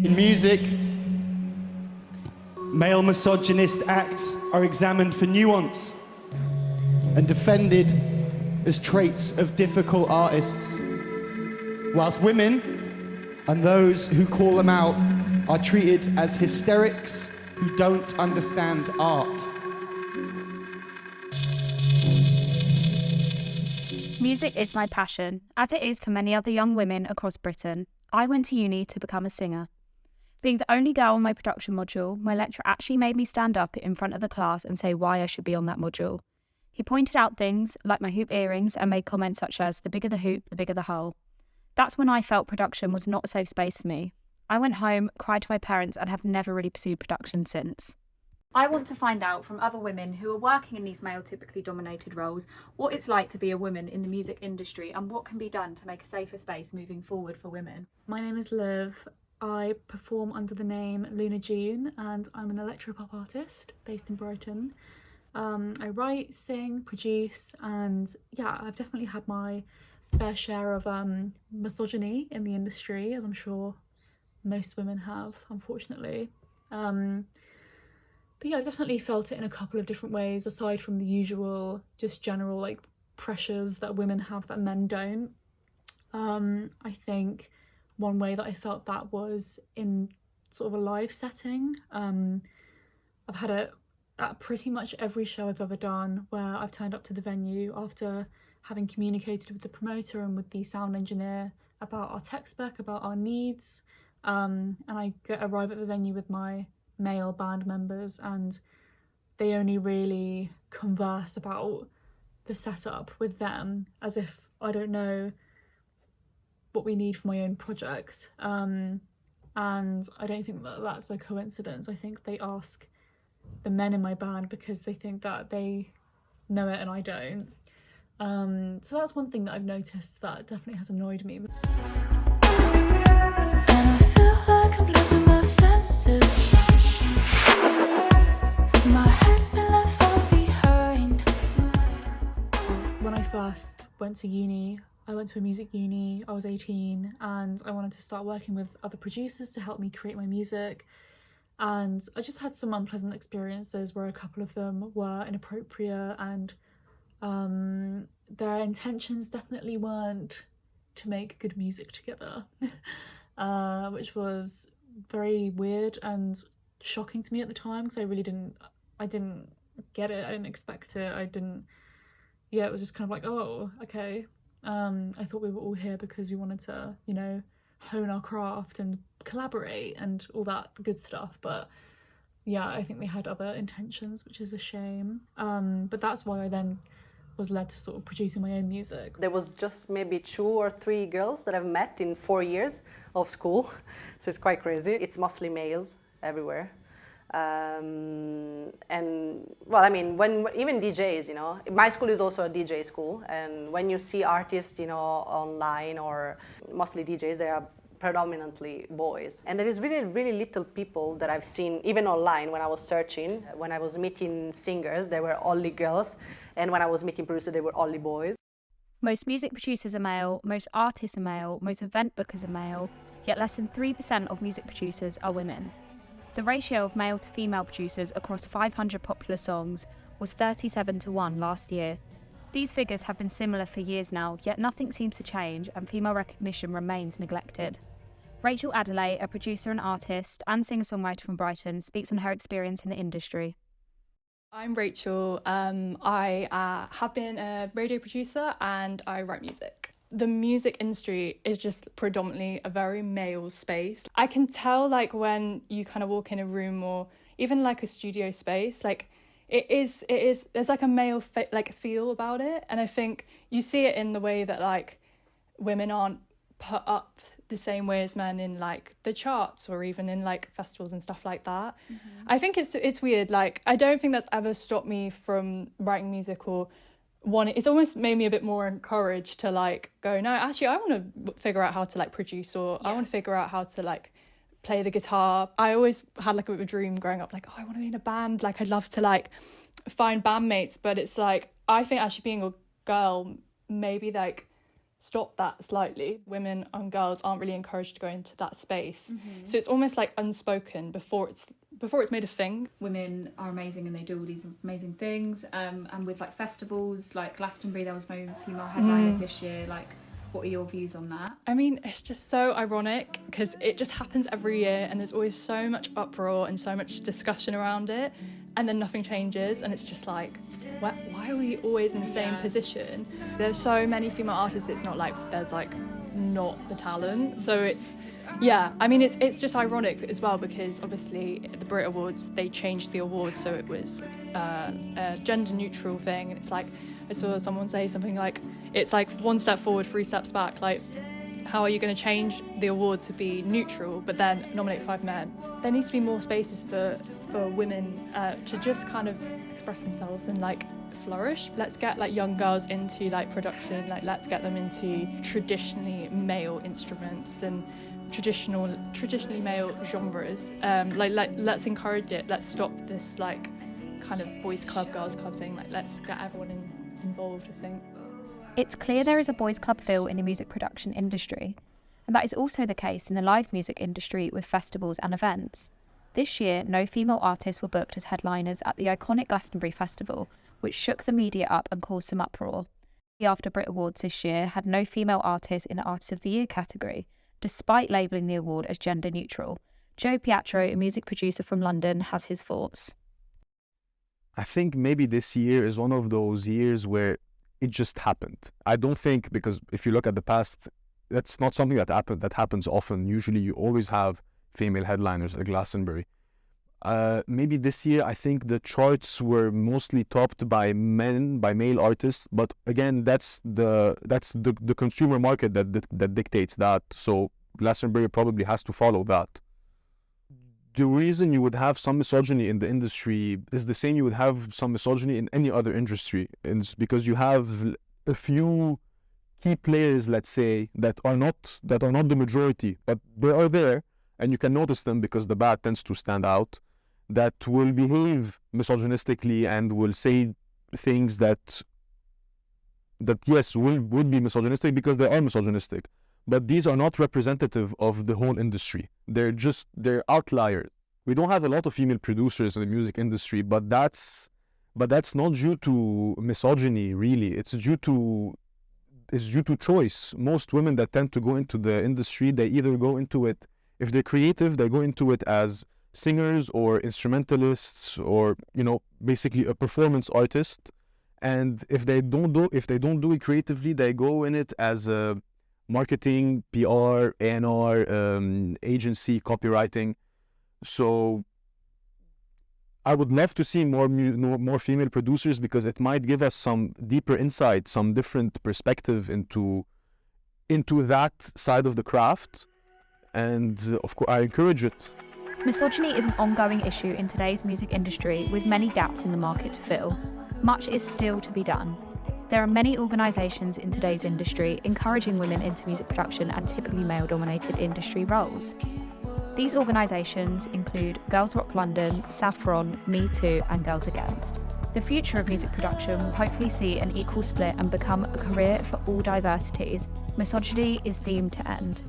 In music, male misogynist acts are examined for nuance and defended as traits of difficult artists, whilst women and those who call them out are treated as hysterics who don't understand art. Music is my passion, as it is for many other young women across Britain. I went to uni to become a singer. Being the only girl on my production module, my lecturer actually made me stand up in front of the class and say why I should be on that module. He pointed out things like my hoop earrings and made comments such as, the bigger the hoop, the bigger the hole. That's when I felt production was not a safe space for me. I went home, cried to my parents, and have never really pursued production since. I want to find out from other women who are working in these male typically dominated roles what it's like to be a woman in the music industry and what can be done to make a safer space moving forward for women. My name is Liv. I perform under the name Luna June and I'm an electropop artist based in Brighton. I write, sing, produce, and yeah, I've definitely had my fair share of misogyny in the industry, as I'm sure most women have, unfortunately. But yeah, I've definitely felt it in a couple of different ways, aside from the usual, just general like pressures that women have that men don't. I think one way that I felt that was in sort of a live setting. I've had it at pretty much every show I've ever done where I've turned up to the venue after having communicated with the promoter and with the sound engineer about our tech spec, about our needs. And I arrive at the venue with my male band members and they only really converse about the setup with them as if I don't know what we need for my own project. And I don't think that that's a coincidence. I think they ask the men in my band because they think that they know it and I don't. So that's one thing that I've noticed that definitely has annoyed me. And I feel like I'm losing my senses. My head's been left far behind. When I first went to uni, I went to a music uni, I was 18 and I wanted to start working with other producers to help me create my music. And I just had some unpleasant experiences where a couple of them were inappropriate and their intentions definitely weren't to make good music together, which was very weird and shocking to me at the time because I didn't get it, I didn't expect it, it was just kind of like, oh, okay. I thought we were all here because we wanted to, you know, hone our craft and collaborate and all that good stuff, but yeah, I think they had other intentions, which is a shame. But that's why I then was led to sort of producing my own music. There was just maybe 2 or 3 girls that I've met in 4 years of school, so it's quite crazy. It's mostly males everywhere. And well, I mean, when even DJs, you know, my school is also a DJ school, and when you see artists, you know, online or mostly DJs, they are predominantly boys. And there is really, really little people that I've seen, even online when I was searching. When I was meeting singers, they were only girls, and when I was meeting producers, they were only boys. Most music producers are male, most artists are male, most event bookers are male, yet less than 3% of music producers are women. The ratio of male to female producers across 500 popular songs was 37:1 last year. These figures have been similar for years now, yet nothing seems to change and female recognition remains neglected. Rachel Adelaide, a producer and artist and singer-songwriter from Brighton, speaks on her experience in the industry. I'm Rachel. I have been a radio producer and I write music. The music industry is just predominantly a very male space. I can tell like when you kind of walk in a room or even like a studio space, like it is there's like a male feel about it, and I think you see it in the way that like women aren't put up the same way as men in like the charts or even in like festivals and stuff like that. Mm-hmm. I think it's weird. Like I don't think that's ever stopped me from writing music or it's almost made me a bit more encouraged to like go, no, actually I want to figure out how to like produce, or I want to figure out how to like play the guitar. I always had like a bit of a dream growing up, like, oh, I want to be in a band, like I'd love to like find bandmates, but it's like I think actually being a girl maybe like stop that slightly. Women and girls aren't really encouraged to go into that space. So it's almost like unspoken before it's made a thing. Women are amazing and they do all these amazing things. And with like festivals like Glastonbury, there was no female headliners this year. Like, what are your views on that? I mean, it's just so ironic because it just happens every year and there's always so much uproar and so much discussion around it, and then nothing changes, and it's just like, why are we always in the same position? There's so many female artists, it's not like there's like not the talent. So it's, yeah, I mean, it's just ironic as well because obviously at the Brit Awards, they changed the awards so it was a gender neutral thing, and it's like, I saw someone say something like, it's like 1 step forward, 3 steps back. Like, how are you going to change the award to be neutral, but then nominate 5 men? There needs to be more spaces for women to just kind of express themselves and like flourish. Let's get like young girls into like production. Like, let's get them into traditionally male instruments and traditionally male genres. Let's encourage it. Let's stop this like kind of boys club, girls club thing. Like, let's get everyone involved, I think. It's clear there is a boys' club feel in the music production industry, and that is also the case in the live music industry with festivals and events. This year, no female artists were booked as headliners at the iconic Glastonbury Festival, which shook the media up and caused some uproar. The After Brit Awards this year had no female artists in the Artist of the Year category, despite labelling the award as gender neutral. Joe Piatro, a music producer from London, has his thoughts. I think maybe this year is one of those years where it just happened. I don't think, because if you look at the past, that's not something that happens often. Usually you always have female headliners at Glastonbury. Maybe this year, I think the charts were mostly topped by male artists. But again, that's the consumer market that dictates that. So Glastonbury probably has to follow that. The reason you would have some misogyny in the industry is the same you would have some misogyny in any other industry. It's because you have a few key players, let's say, that are not the majority, but they are there, and you can notice them because the bad tends to stand out, that will behave misogynistically and will say things that yes, would be misogynistic because they are misogynistic. But these are not representative of the whole industry. They're outliers. We don't have a lot of female producers in the music industry, but that's not due to misogyny, really. It's due to choice. Most women that tend to go into the industry, they either go into it, if they're creative, they go into it as singers or instrumentalists or, basically a performance artist. And if they don't do it creatively, they go in it as a marketing, PR, A&R, agency, copywriting. So I would love to see more female producers because it might give us some deeper insight, some different perspective into that side of the craft. And of course, I encourage it. Misogyny is an ongoing issue in today's music industry with many gaps in the market to fill. Much is still to be done. There are many organisations in today's industry encouraging women into music production and typically male-dominated industry roles. These organisations include Girls Rock London, Saffron, Me Too and Girls Against. The future of music production will hopefully see an equal split and become a career for all diversities. Misogyny is deemed to end.